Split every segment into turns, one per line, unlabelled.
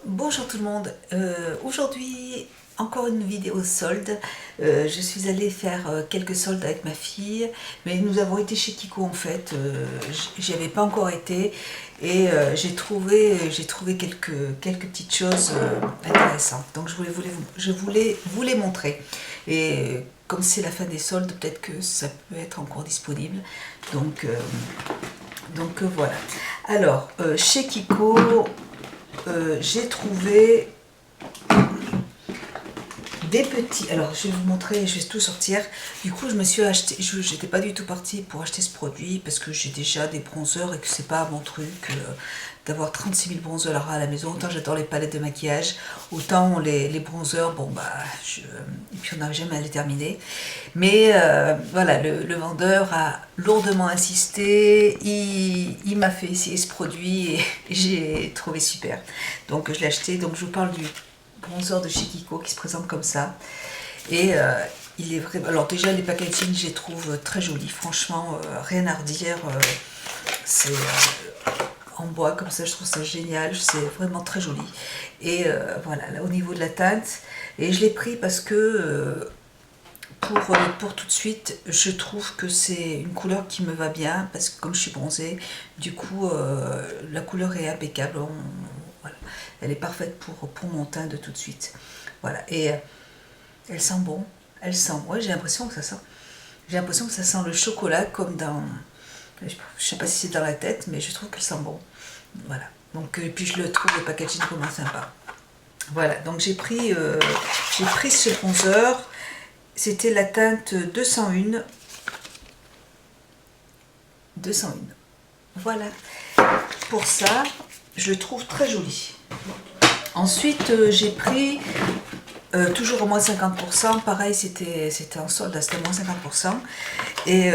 Bonjour tout le monde, aujourd'hui encore une vidéo solde. Je suis allée faire quelques soldes avec ma fille, mais nous avons été chez Kiko en fait. J'y avais pas encore été et j'ai trouvé quelques petites choses intéressantes. Donc je voulais vous les montrer. Et comme c'est la fin des soldes, peut-être que ça peut être encore disponible. Donc, voilà. Alors, chez Kiko, j'ai trouvé des petits. Alors, je vais vous montrer, je vais tout sortir. Du coup, je me suis acheté. J'étais pas du tout partie pour acheter ce produit parce que j'ai déjà des bronzers et que c'est pas mon truc d'avoir 36 000 bronzers à la maison. Autant j'adore les palettes de maquillage, autant les bronzers, bon bah, et puis on n'arrive jamais à les terminer. Mais voilà, le vendeur a lourdement insisté, il m'a fait essayer ce produit et j'ai trouvé super. Donc je l'ai acheté, donc je vous parle du bronzer de chez Kiko qui se présente comme ça. Et il est vraiment... Alors déjà les packaging je les trouve très jolis, franchement rien à redire. C'est en bois comme ça, je trouve ça génial, c'est vraiment très joli. Et voilà, là au niveau de la teinte, et je l'ai pris parce que... pour tout de suite, je trouve que c'est une couleur qui me va bien parce que comme je suis bronzée, du coup la couleur est impeccable. Voilà. Elle est parfaite pour mon teint de tout de suite. Voilà. Et elle sent bon. Elle sent. Ouais, j'ai l'impression que ça sent. J'ai l'impression que ça sent le chocolat comme dans. Je sais pas si c'est dans la tête, mais je trouve qu'elle sent bon. Voilà. Donc et puis je le trouve le packaging vraiment sympa. Voilà. Donc j'ai pris ce bronzer. C'était la teinte 201. 201. Voilà. Pour ça, je le trouve très joli. Ensuite, j'ai pris, toujours au moins 50%. Pareil, c'était en solde, c'était moins 50%. Et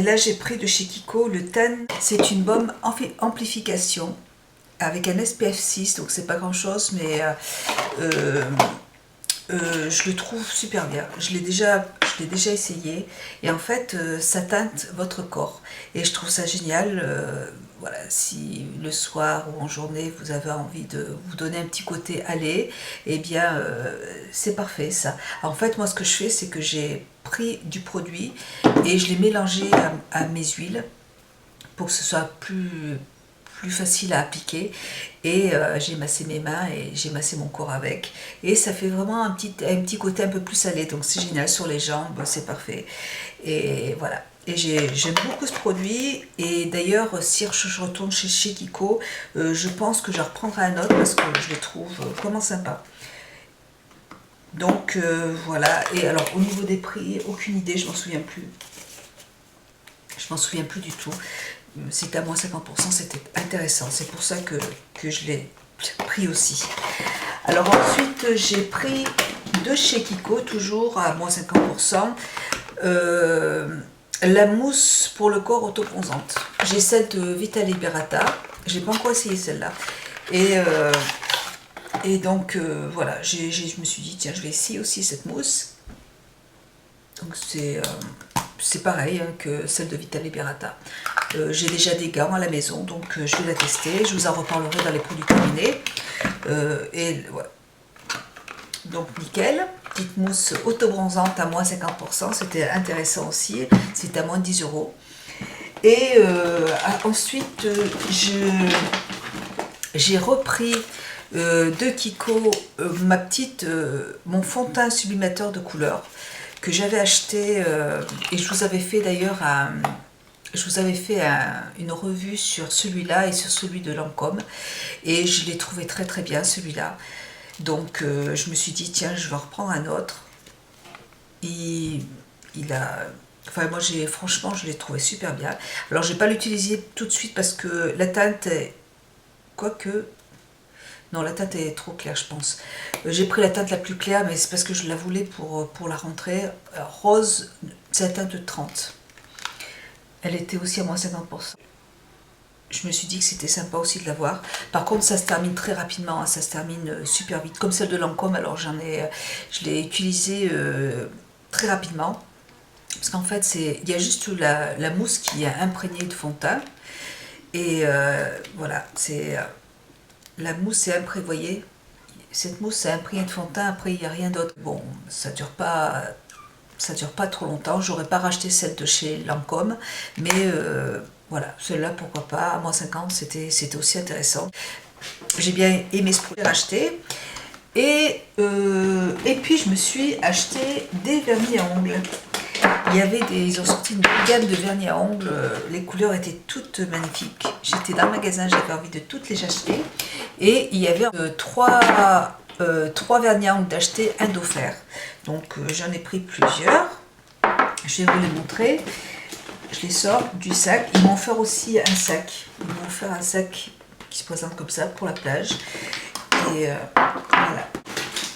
là, j'ai pris de chez Kiko le Tan. C'est une baume amplification avec un SPF 6, donc c'est pas grand chose, mais je le trouve super bien. Je l'ai déjà essayé et en fait ça teinte votre corps et je trouve ça génial. Voilà, si le soir ou en journée vous avez envie de vous donner un petit côté allé, eh bien c'est parfait ça. En fait moi ce que je fais c'est que j'ai pris du produit et je l'ai mélangé à mes huiles pour que ce soit plus facile à appliquer et j'ai massé mes mains et j'ai massé mon corps avec et ça fait vraiment un petit côté un peu plus salé, donc c'est génial sur les jambes, c'est parfait. Et voilà, et j'aime beaucoup ce produit et d'ailleurs si je retourne chez Kiko, je pense que je reprendrai un autre parce que je le trouve vraiment sympa. Donc voilà, et alors au niveau des prix, aucune idée, je m'en souviens plus. Je m'en souviens plus du tout. C'était à moins 50%, c'était intéressant. C'est pour ça que je l'ai pris aussi. Alors ensuite, j'ai pris de chez Kiko, toujours à moins 50%, la mousse pour le corps autobronzante. J'ai celle de Vita Liberata. Je n'ai pas encore essayé celle-là. Et donc, voilà, je me suis dit, tiens, je vais essayer aussi cette mousse. Donc c'est pareil hein, que celle de Vita Liberata. J'ai déjà des gants à la maison, donc je vais la tester. Je vous en reparlerai dans les produits terminés. Et voilà. Donc nickel. Petite mousse auto-bronzante à moins 50%. C'était intéressant aussi. C'était à moins de 10 euros. Et ensuite, j'ai repris de Kiko mon fond de teint sublimateur de couleur que j'avais acheté et je vous avais fait d'ailleurs une revue sur celui-là et sur celui de Lancôme et je l'ai trouvé très très bien celui-là. Donc je me suis dit tiens je vais en reprendre un autre. Il a... Enfin moi franchement je l'ai trouvé super bien. Alors je ne vais pas l'utiliser tout de suite parce que la teinte est... Quoique... Non, la teinte est trop claire, je pense. J'ai pris la teinte la plus claire, mais c'est parce que je la voulais pour la rentrée. Rose, c'est la teinte 30. Elle était aussi à moins 50%. Je me suis dit que c'était sympa aussi de l'avoir. Par contre, ça se termine très rapidement, hein, ça se termine super vite. Comme celle de Lancôme, alors je l'ai utilisée très rapidement. Parce qu'en fait, il y a juste la mousse qui est imprégnée de fond de teint. Et voilà, la mousse est imprégnée, vous voyez, cette mousse, c'est un prix de fond de teint, après il n'y a rien d'autre. Bon, ça dure pas trop longtemps. J'aurais pas racheté celle de chez Lancôme, mais voilà, celle-là pourquoi pas, à moins 50, c'était aussi intéressant. J'ai bien aimé ce produit racheté. Et puis je me suis acheté des vernis à ongles. Ils ont sorti une gamme de vernis à ongles, les couleurs étaient toutes magnifiques. J'étais dans le magasin, j'avais envie de toutes les acheter. Et il y avait trois vernis à ongles d'acheter, un d'offert. Donc j'en ai pris plusieurs. Je vais vous les montrer. Je les sors du sac. Ils m'ont offert aussi un sac. Ils m'ont offert un sac qui se présente comme ça pour la plage. Et voilà.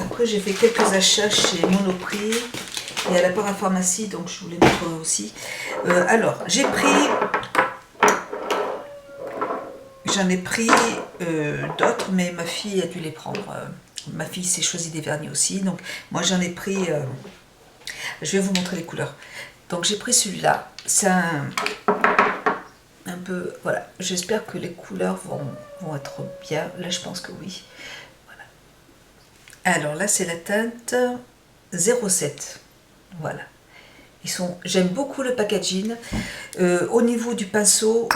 Après j'ai fait quelques achats chez Monoprix et à la parapharmacie, donc je vous les montre aussi. Alors j'ai pris, j'en ai pris d'autres, mais ma fille a dû les prendre. Ma fille s'est choisi des vernis aussi, donc moi j'en ai pris. Je vais vous montrer les couleurs. Donc j'ai pris celui-là. C'est un peu, voilà. J'espère que les couleurs vont être bien. Là je pense que oui. Alors là, c'est la teinte 07. Voilà. J'aime beaucoup le packaging. Au niveau du pinceau,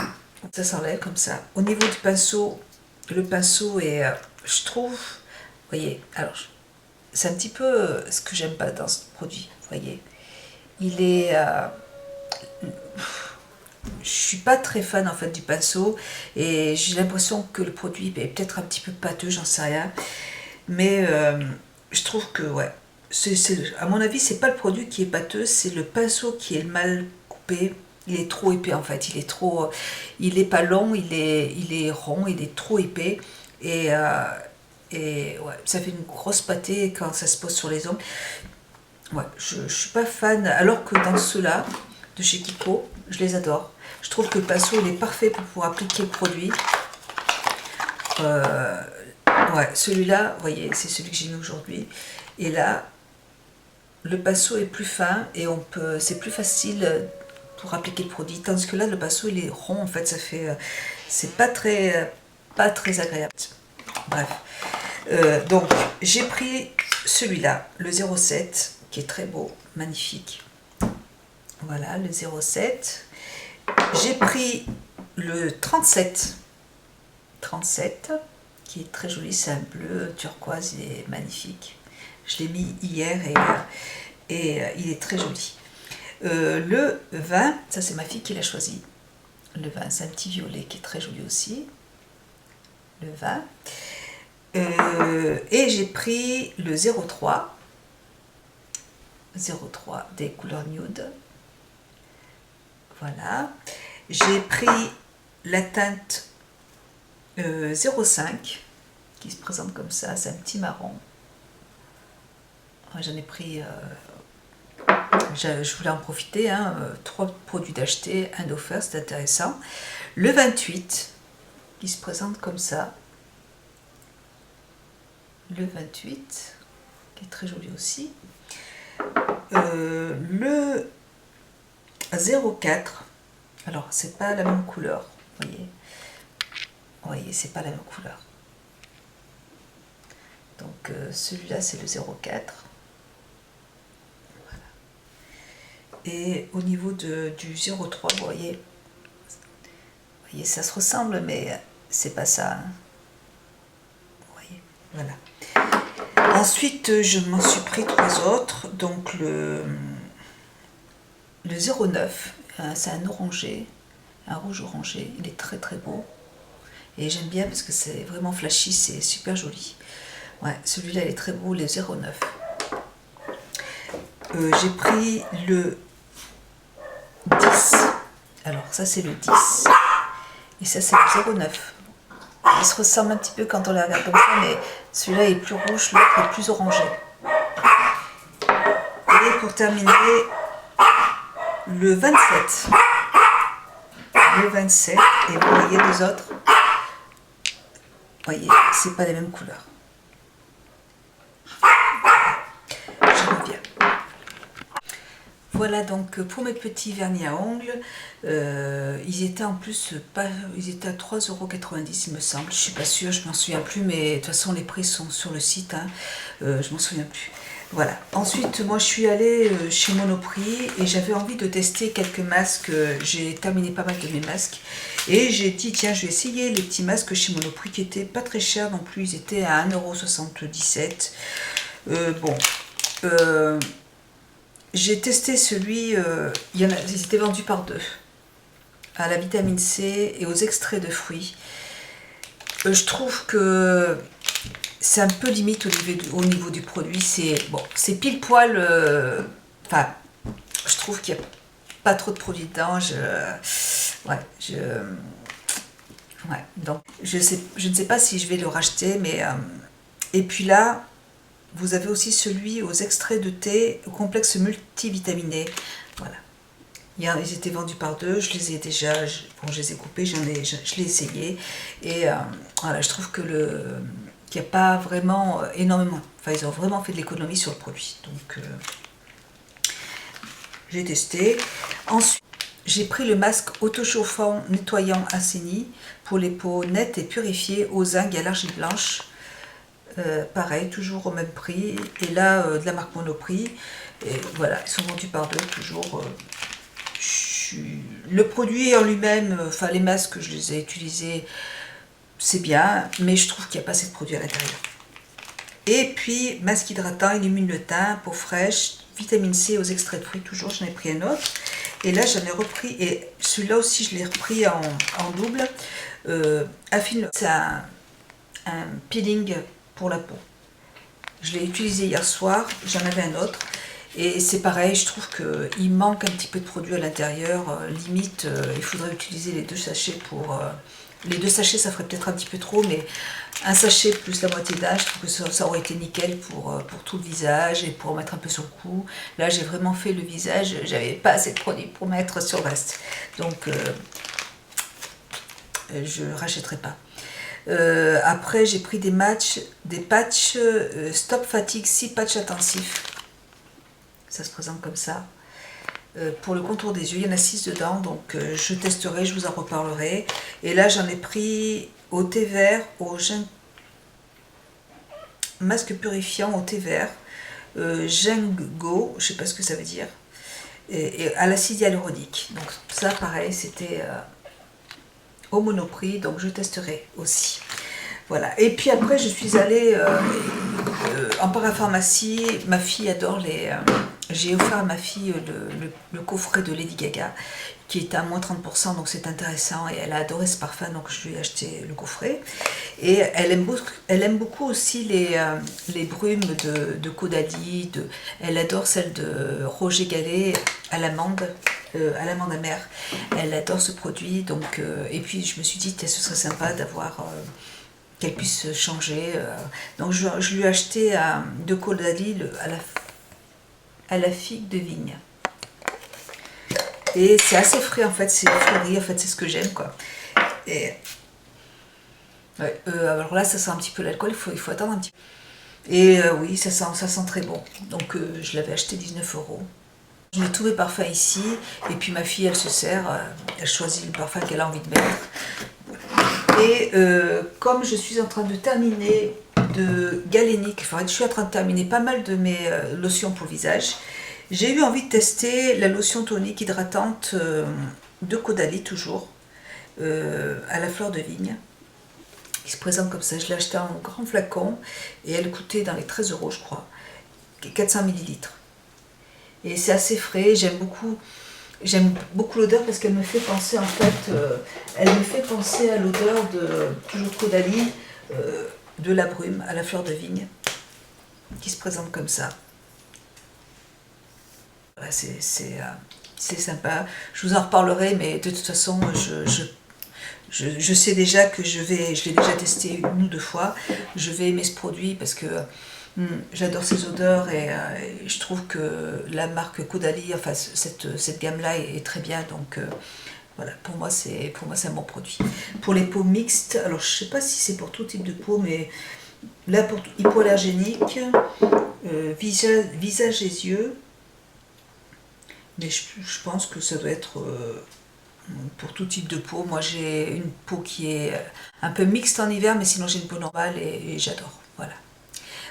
ça s'enlève comme ça. Au niveau du pinceau, le pinceau est, je trouve, vous voyez, alors, c'est un petit peu ce que j'aime pas dans ce produit. Vous voyez, il est, je suis pas très fan en fait du pinceau et j'ai l'impression que le produit est peut-être un petit peu pâteux, j'en sais rien. Mais je trouve que, ouais, à mon avis, c'est pas le produit qui est pâteux, c'est le pinceau qui est mal coupé. Il est trop épais en fait, il est pas long, il est rond, il est trop épais. Et ouais, ça fait une grosse pâtée quand ça se pose sur les ongles. Ouais, je suis pas fan, alors que dans ceux-là, de chez Kiko, je les adore. Je trouve que le pinceau, il est parfait pour pouvoir appliquer le produit. Ouais, celui-là, vous voyez, c'est celui que j'ai mis aujourd'hui. Et là, le pinceau est plus fin et c'est plus facile pour appliquer le produit. Tandis que là, le pinceau, il est rond, en fait, c'est pas très agréable. Bref. Donc, j'ai pris celui-là, le 07, qui est très beau, magnifique. Voilà, le 07. J'ai pris le 37. 37. Qui est très joli, c'est un bleu turquoise, il est magnifique. Je l'ai mis hier et il est très joli. Le 20, ça c'est ma fille qui l'a choisi. Le 20, c'est un petit violet qui est très joli aussi. Le 20. Et j'ai pris le 03. 03 des couleurs nude. Voilà. J'ai pris la teinte 05 qui se présente comme ça, c'est un petit marron. J'en ai pris, je voulais en profiter, 3 produits d'acheter, un d'offert, c'est intéressant. Le 28 qui se présente comme ça. Le 28 qui est très joli aussi. Le 04, alors c'est pas la même couleur, vous voyez, c'est pas la même couleur. Donc celui-là c'est le 04. Voilà. Et au niveau du 03, vous voyez, ça se ressemble, mais c'est pas ça. Hein. Vous voyez, voilà. Ensuite, je m'en suis pris 3 autres. Donc le 09, c'est un orangé, un rouge orangé. Il est très très beau. Et j'aime bien parce que c'est vraiment flashy, c'est super joli. Ouais, celui-là il est très beau, le 09. J'ai pris le 10. Alors ça c'est le 10. Et ça c'est le 09. Ils se ressemblent un petit peu quand on les regarde comme ça, mais celui-là est plus rouge, l'autre est plus orangé. Et pour terminer, le 27. Le 27, et vous voyez les autres. Vous voyez, c'est pas les mêmes couleurs. Je reviens. Voilà donc pour mes petits vernis à ongles, ils étaient en plus pas, ils étaient à 3,90 € il me semble, je suis pas sûre, je m'en souviens plus, mais de toute façon les prix sont sur le site, hein, je m'en souviens plus. Voilà, ensuite moi je suis allée chez Monoprix et j'avais envie de tester quelques masques, j'ai terminé pas mal de mes masques et j'ai dit tiens je vais essayer les petits masques chez Monoprix qui étaient pas très chers non plus, ils étaient à 1,77 €. Bon, j'ai testé celui, ils étaient vendus par deux, à la vitamine C et aux extraits de fruits. Je trouve que c'est un peu limite au niveau du produit. C'est bon, c'est pile poil. Enfin, je trouve qu'il n'y a pas trop de produits dedans. Ouais, donc je ne sais pas si je vais le racheter, mais et puis là. Vous avez aussi celui aux extraits de thé au complexe multivitaminé. Voilà. Ils étaient vendus par deux. Je les ai déjà. Bon, je les ai coupés. Je l'ai essayé. Et voilà, je trouve que qu'il n'y a pas vraiment énormément. Enfin, ils ont vraiment fait de l'économie sur le produit. Donc, j'ai testé. Ensuite, j'ai pris le masque autochauffant nettoyant assaini pour les peaux nettes et purifiées au zinc et à l'argile blanche. Pareil, toujours au même prix, et là de la marque Monoprix, et voilà, ils sont vendus par deux, toujours. Le produit en lui-même, enfin les masques, je les ai utilisés, c'est bien, mais je trouve qu'il n'y a pas assez de produit à l'intérieur. Et puis, masque hydratant, illumine le teint, peau fraîche, vitamine C aux extraits de fruits, toujours, j'en ai pris un autre. Et là, j'en ai repris, et celui-là aussi, je l'ai repris en double. C'est un peeling pour la peau. Je l'ai utilisé hier soir, j'en avais un autre. Et c'est pareil, je trouve qu'il manque un petit peu de produit à l'intérieur. Limite, il faudrait utiliser les deux sachets pour... les deux sachets, ça ferait peut-être un petit peu trop, mais un sachet plus la moitié d'âge, je trouve que ça aurait été nickel pour tout le visage et pour mettre un peu sur le cou. Là, j'ai vraiment fait le visage, j'avais pas assez de produit pour mettre sur le reste. Donc, je ne rachèterai pas. Après, j'ai pris des patchs Stop Fatigue 6 patchs intensifs. Ça se présente comme ça. Pour le contour des yeux, il y en a 6 dedans, donc je testerai, je vous en reparlerai. Et là, j'en ai pris au thé vert, masque purifiant au thé vert, Gingo, je ne sais pas ce que ça veut dire, et à l'acide hyaluronique. Donc ça, pareil, c'était au Monoprix, donc je testerai aussi. Voilà. Et puis après, je suis allée en parapharmacie. Ma fille adore les... j'ai offert à ma fille le coffret de Lady Gaga, qui est à moins 30%, donc c'est intéressant. Et elle a adoré ce parfum, donc je lui ai acheté le coffret. Et elle aime beaucoup aussi les brumes de Caudalie. Elle adore celle de Roger Gallet à l'amande amère. Elle adore ce produit. Donc, et puis je me suis dit, ce serait sympa d'avoir... qu'elle puisse changer. Donc je lui ai acheté de Caudalie à la figue de vigne. Et c'est assez frais en fait, c'est fleuri, en fait c'est ce que j'aime quoi. Et ouais, alors là ça sent un petit peu l'alcool, il faut attendre un petit peu. Et oui, ça sent très bon. Donc je l'avais acheté 19 €. Je mets tous mes parfums ici, et puis ma fille elle se sert, elle choisit le parfum qu'elle a envie de mettre. Et comme je suis en train de terminer de galénique, enfin je suis en train de terminer pas mal de mes lotions pour le visage, j'ai eu envie de tester la lotion tonique hydratante de Caudalie toujours, à la fleur de vigne, qui se présente comme ça. Je l'ai acheté en grand flacon et elle coûtait dans les 13 € je crois, 400 ml. Et c'est assez frais, j'aime beaucoup l'odeur parce qu'elle me fait penser en fait, elle me fait penser à l'odeur de toujours Caudalie, de la brume à la fleur de vigne, qui se présente comme ça. Voilà, c'est sympa, je vous en reparlerai, mais de toute façon, je sais déjà que je l'ai déjà testé 1 ou 2 fois, je vais aimer ce produit parce que j'adore ces odeurs et je trouve que la marque Caudalie, enfin cette gamme-là est très bien, donc voilà, pour moi c'est un bon produit. Pour les peaux mixtes, alors je sais pas si c'est pour tout type de peau, mais là pour hypoallergénique, visage et yeux, Mais je pense que ça doit être pour tout type de peau. Moi j'ai une peau qui est un peu mixte en hiver, mais sinon j'ai une peau normale et j'adore. Voilà.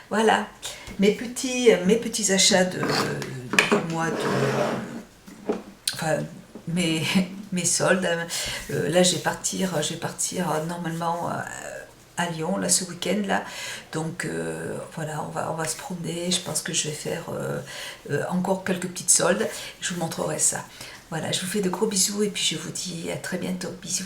Voilà mes petits achats du mois de... Enfin, mes, mes soldes. Là je vais partir normalement à Lyon là, ce week-end là. Donc voilà, on va se promener. Je pense que je vais faire encore quelques petites soldes. Je vous montrerai ça. Voilà, je vous fais de gros bisous et puis je vous dis à très bientôt. Bisous.